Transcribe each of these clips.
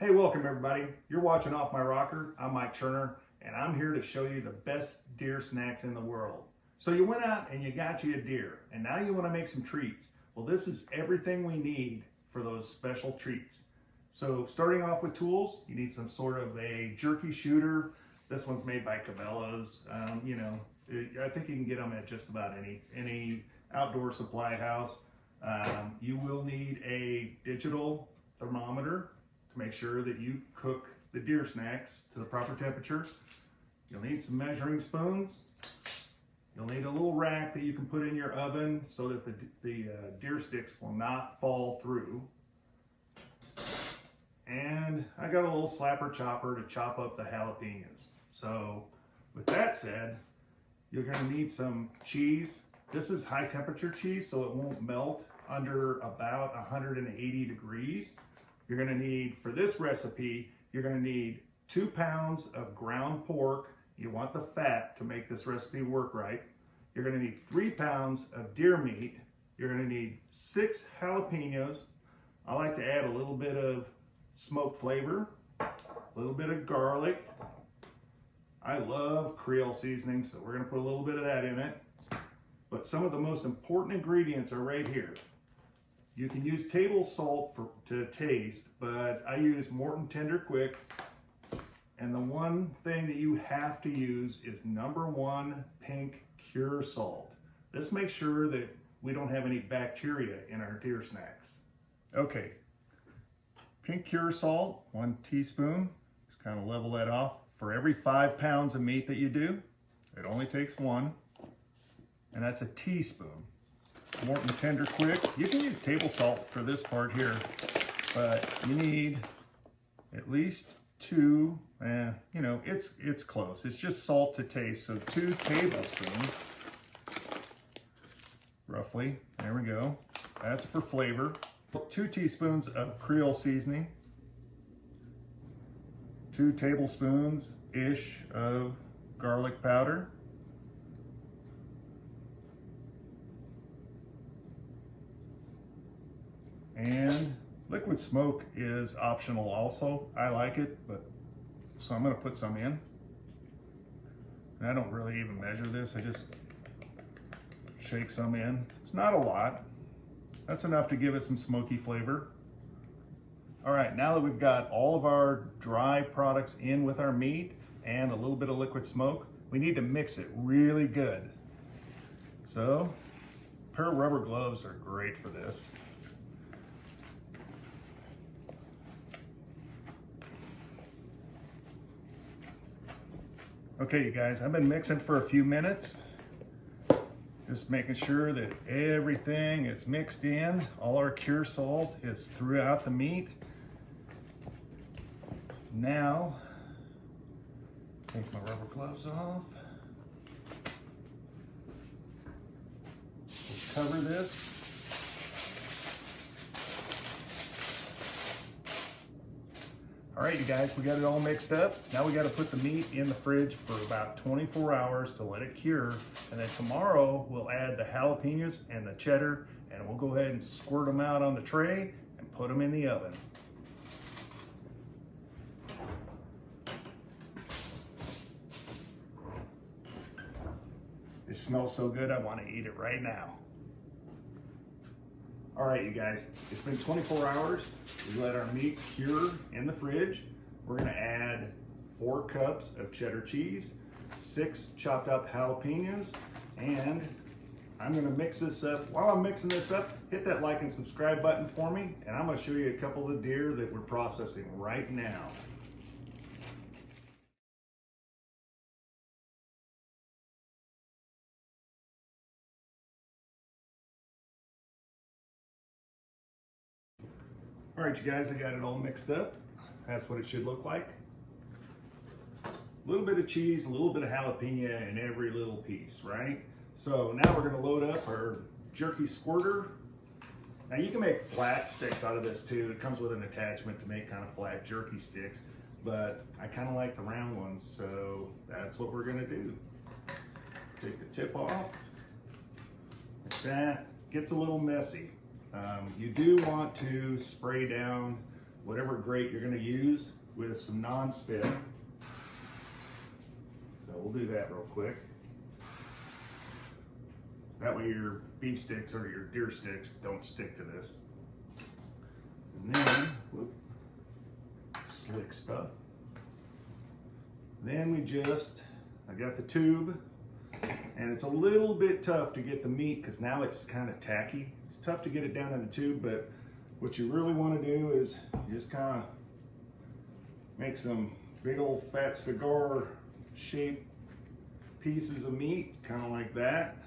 Hey, welcome everybody. You're watching Off My Rocker. I'm Mike Turner, and I'm here to show you the best deer snacks in the world. So you went out and you got you a deer, and now you want to make some treats. Well, this is everything we need for those special treats. So starting off with tools, you need some sort of a jerky shooter. This one's made by Cabela's. I think you can get them at just about any outdoor supply house. You will need a digital thermometer to make sure that you cook the deer snacks to the proper temperature. You'll need some measuring spoons. You'll need a little rack that you can put in your oven so that the deer sticks will not fall through. And I got a little slapper chopper to chop up the jalapenos. So with that said, you're gonna need some cheese. This is high temperature cheese, so it won't melt under about 180 degrees. You're gonna need, for this recipe, you're gonna need 2 pounds of ground pork. You want the fat to make this recipe work right. You're gonna need 3 pounds of deer meat. You're gonna need 6 jalapenos. I like to add a little bit of smoke flavor, a little bit of garlic. I love Creole seasoning, so we're gonna put a little bit of that in it. But some of the most important ingredients are right here. You can use table salt to taste, but I use Morton Tender Quick. And the one thing that you have to use is #1 pink cure salt. This makes sure that we don't have any bacteria in our deer snacks. Okay, pink cure salt, 1 teaspoon. Just kind of level that off. For every 5 pounds of meat that you do, it only takes 1, and that's a teaspoon. Morton Tender Quick. You can use table salt for this part here, but you need at least 2. It's close. It's just salt to taste. So 2 tablespoons, roughly. There we go. That's for flavor. 2 teaspoons of Creole seasoning. 2 tablespoons-ish of garlic powder. And liquid smoke is optional also. I like it, so I'm gonna put some in. And I don't really even measure this. I just shake some in. It's not a lot. That's enough to give it some smoky flavor. All right, now that we've got all of our dry products in with our meat and a little bit of liquid smoke, we need to mix it really good. So, a pair of rubber gloves are great for this. Okay, you guys, I've been mixing for a few minutes, just making sure that everything is mixed in. All our cure salt is throughout the meat. Now, take my rubber gloves off. We'll cover this. All right, you guys, we got it all mixed up. Now we got to put the meat in the fridge for about 24 hours to let it cure. And then tomorrow we'll add the jalapenos and the cheddar, and we'll go ahead and squirt them out on the tray and put them in the oven. It smells so good, I want to eat it right now. All right, you guys, it's been 24 hours. We let our meat cure in the fridge. We're gonna add 4 cups of cheddar cheese, 6 chopped up jalapenos, and I'm gonna mix this up. While I'm mixing this up, hit that like and subscribe button for me, and I'm gonna show you a couple of deer that we're processing right now. All right, you guys, I got it all mixed up. That's what it should look like. A little bit of cheese, a little bit of jalapeno in every little piece, right? So now we're gonna load up our jerky squirter. Now you can make flat sticks out of this too. It comes with an attachment to make kind of flat jerky sticks, but I kind of like the round ones, so that's what we're gonna do. Take the tip off, like that. Gets a little messy. You do want to spray down whatever grate you're going to use with some non-stick. So we'll do that real quick. That way your beef sticks or your deer sticks don't stick to this. And then, whoop, slick stuff. Then I got the tube, and it's a little bit tough to get the meat because now it's kind of tacky. It's tough to get it down in the tube, but what you really want to do is just kind of make some big old fat cigar shaped pieces of meat, kind of like that.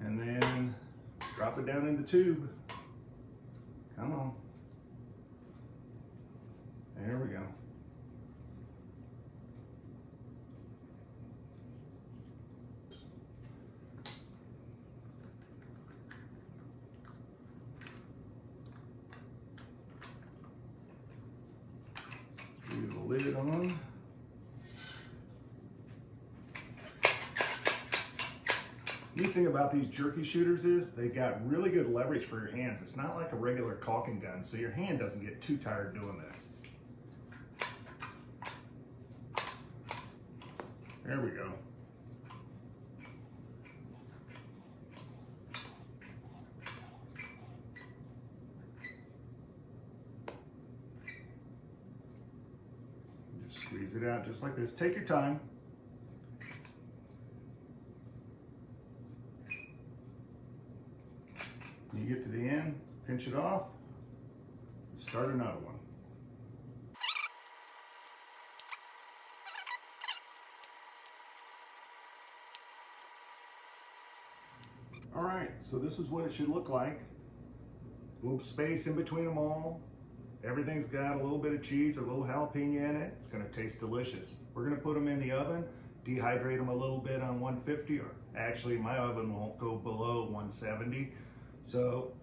And then drop it down in the tube. Come on. There we go. Screw the lid on. Neat thing about these jerky shooters is they got really good leverage for your hands. It's not like a regular caulking gun, so your hand doesn't get too tired doing this. There we go. Just squeeze it out just like this. Take your time. You get to the end, pinch it off, start another one. All right, so this is what it should look like. A little space in between them all. Everything's got a little bit of cheese, a little jalapeno in it. It's gonna taste delicious. We're gonna put them in the oven, dehydrate them a little bit on 150, or actually my oven won't go below 170. So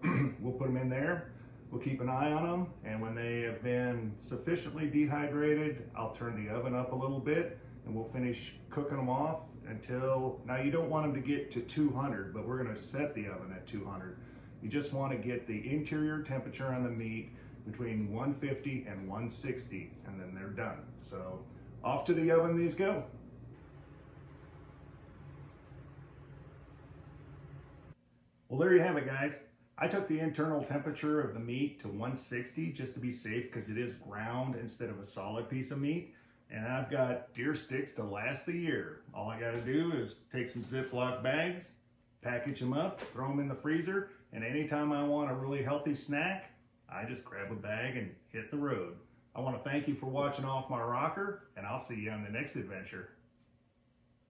we'll put them in there, we'll keep an eye on them, and when they have been sufficiently dehydrated, I'll turn the oven up a little bit and we'll finish cooking them off until, now you don't want them to get to 200, but we're gonna set the oven at 200. You just wanna get the interior temperature on the meat between 150 and 160, and then they're done. So off to the oven these go. Well, there you have it, guys. I took the internal temperature of the meat to 160 just to be safe because it is ground instead of a solid piece of meat. And I've got deer sticks to last the year. All I got to do is take some Ziploc bags, package them up, throw them in the freezer, and anytime I want a really healthy snack, I just grab a bag and hit the road. I want to thank you for watching Off My Rocker, and I'll see you on the next adventure.